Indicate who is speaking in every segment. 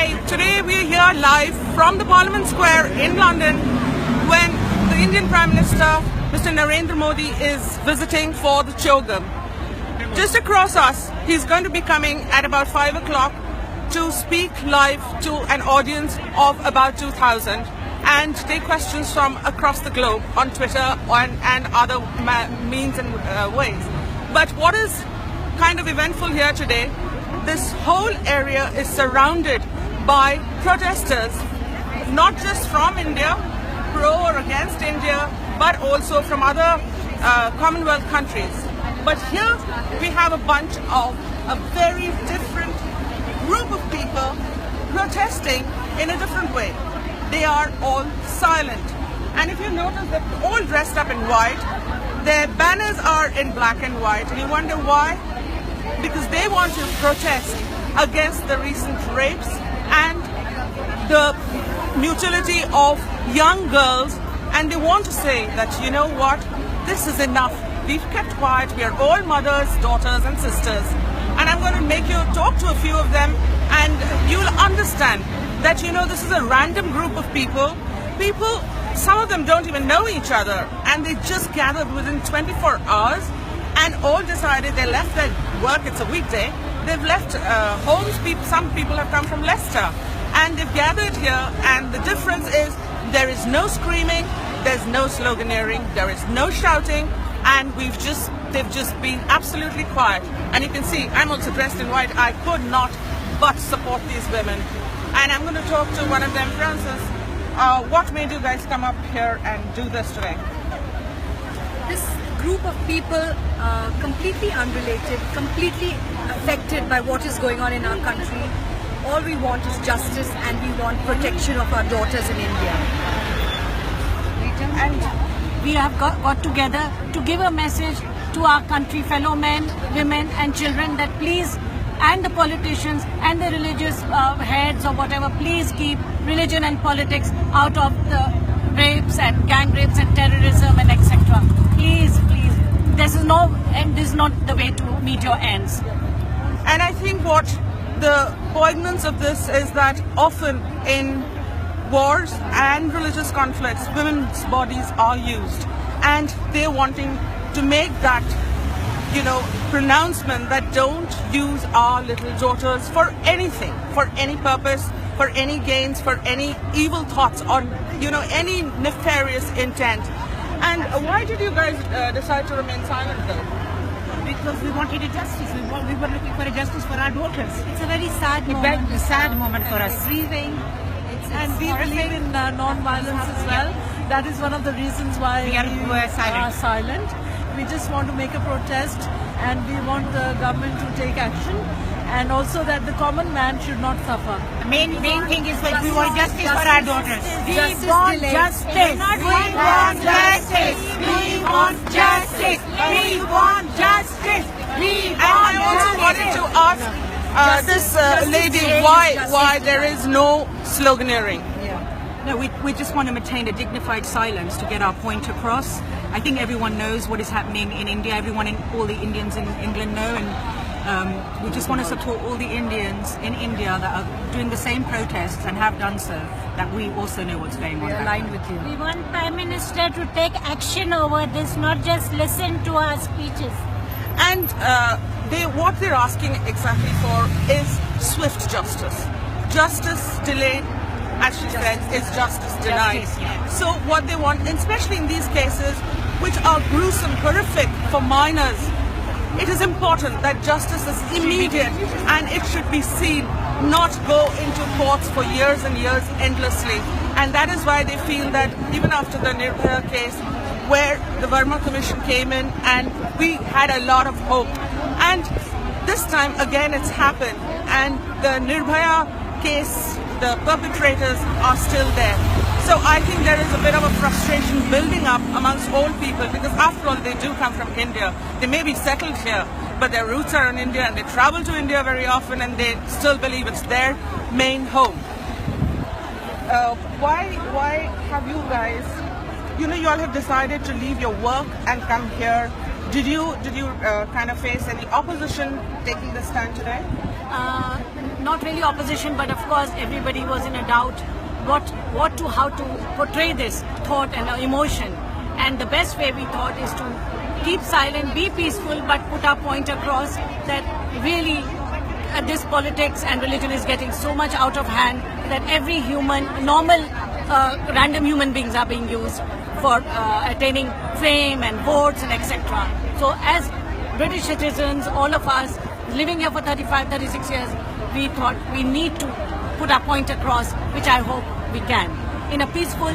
Speaker 1: Hi, today we are here live from the Parliament Square in London when the Indian Prime Minister, Mr. Narendra Modi, is visiting for the Chogam. Just across us, he's going to be coming at about 5 o'clock to speak live to an audience of about 2,000 and take questions from across the globe on Twitter and other means and ways. But what is kind of eventful here today, this whole area is surrounded by protesters, not just from India, pro or against India, but also from other Commonwealth countries. But here we have a bunch of a very different group of people protesting in a different way. They are all silent. And if you notice, they're all dressed up in white. Their banners are in black and white. And you wonder why? Because they want to protest against the recent rapes and the mutility of young girls. And they want to say that, you know what, this is enough. We've kept quiet. We are all mothers, daughters and sisters. And I'm going to make you talk to a few of them and you'll understand that, you know, this is a random group of people. Some of them don't even know each other, and they just gathered within 24 hours and all decided they left their work. It's a weekday. They've left homes. Some people have come from Leicester and they've gathered here, and the difference is there is no screaming, there's no sloganeering, there is no shouting, and they've just been absolutely quiet. And you can see I'm also dressed in white. I could not but support these women. And I'm going to talk to one of them. Francis, what made you guys come up here and do this today?
Speaker 2: This group of people, completely unrelated, completely affected by what is going on in our country. All we want is justice, and we want protection of our daughters in India.
Speaker 3: And we have got together to give a message to our country, fellow men, women and children, that please, and the politicians and the religious heads or whatever, please keep religion and politics out of the rapes and gang rapes and terrorism and etc. Please, please. This is not the way to meet your ends.
Speaker 1: And I think what the poignance of this is that often in wars and religious conflicts, women's bodies are used, and they're wanting to make that, you know, pronouncement that don't use our little daughters for anything, for any purpose, for any gains, for any evil thoughts, or, you know, any nefarious intent. And why did you guys decide to remain silent though?
Speaker 4: Because we wanted a justice. We were looking for a justice for our daughters.
Speaker 3: It's a very sad moment.
Speaker 4: A sad moment for us.
Speaker 3: Grieving.
Speaker 5: And we believe in non-violence as well. That is one of the reasons why we are silent. We just want to make a protest, and we want the government to take action, and also that the common man should not suffer.
Speaker 4: The main thing is that we want justice for our daughters.
Speaker 3: We want justice.
Speaker 4: We want justice. We want justice. We want justice.
Speaker 1: And I also wanted to ask this lady why there is no sloganeering.
Speaker 6: No, we just want to maintain a dignified silence to get our point across. I think everyone knows what is happening in India. All the Indians in England know, and we just want to support all the Indians in India that are doing the same protests and have done so, that we also know what's going on.
Speaker 2: We are aligned with you.
Speaker 3: We want Prime Minister to take action over this, not just listen to our speeches.
Speaker 1: And what they're asking exactly for is swift justice. Justice delayed, as she said, is justice denied. So what they want, especially in these cases, which are gruesome, horrific for minors, it is important that justice is immediate and it should be seen, not go into courts for years and years endlessly. And that is why they feel that even after the Nirbhaya case, where the Verma Commission came in and we had a lot of hope. And this time again it's happened, and the Nirbhaya case, the perpetrators are still there. So I think there is a bit of a frustration building up amongst all people, because after all they do come from India. They may be settled here, but their roots are in India and they travel to India very often and they still believe it's their main home. Why have you guys, you all have decided to leave your work and come here? Did you kind of face any opposition taking this stand today?
Speaker 3: not really opposition, but of course everybody was in a doubt how to portray this thought and emotion. And the best way we thought is to keep silent, be peaceful, but put our point across that really this politics and religion is getting so much out of hand that every human, normal, random human beings are being used for attaining fame and votes and etc. So as British citizens, all of us living here for 35, 36 years, we thought we need to put our point across, which I hope we can, in a peaceful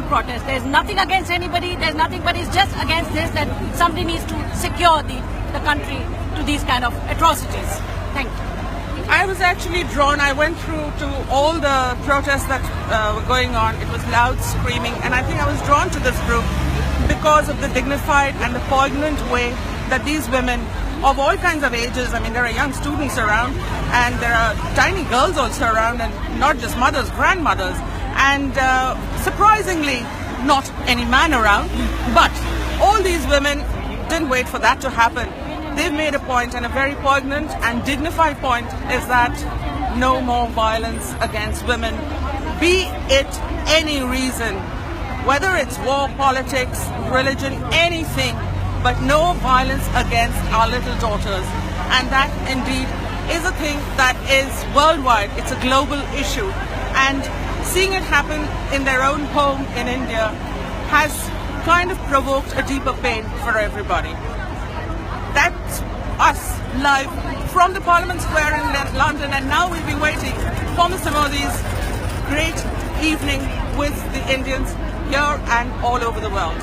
Speaker 3: protest. There's nothing against anybody, there's nothing, but it's just against this that somebody needs to secure the country to these kind of atrocities. Thank you.
Speaker 1: I was actually drawn. I went through to all the protests that were going on. It was loud screaming, and I think I was drawn to this group because of the dignified and the poignant way that these women of all kinds of ages, I mean, there are young students around, and there are tiny girls also around, and not just mothers, grandmothers, and surprisingly, not any man around, but all these women didn't wait for that to happen. They've made a point, and a very poignant and dignified point is that no more violence against women, be it any reason, whether it's war, politics, religion, anything, but no violence against our little daughters. And that indeed is a thing that is worldwide. It's a global issue. And seeing it happen in their own home in India has kind of provoked a deeper pain for everybody. That's us live from the Parliament Square in London, and now we'll be waiting for Mr. Modi's great evening with the Indians here and all over the world.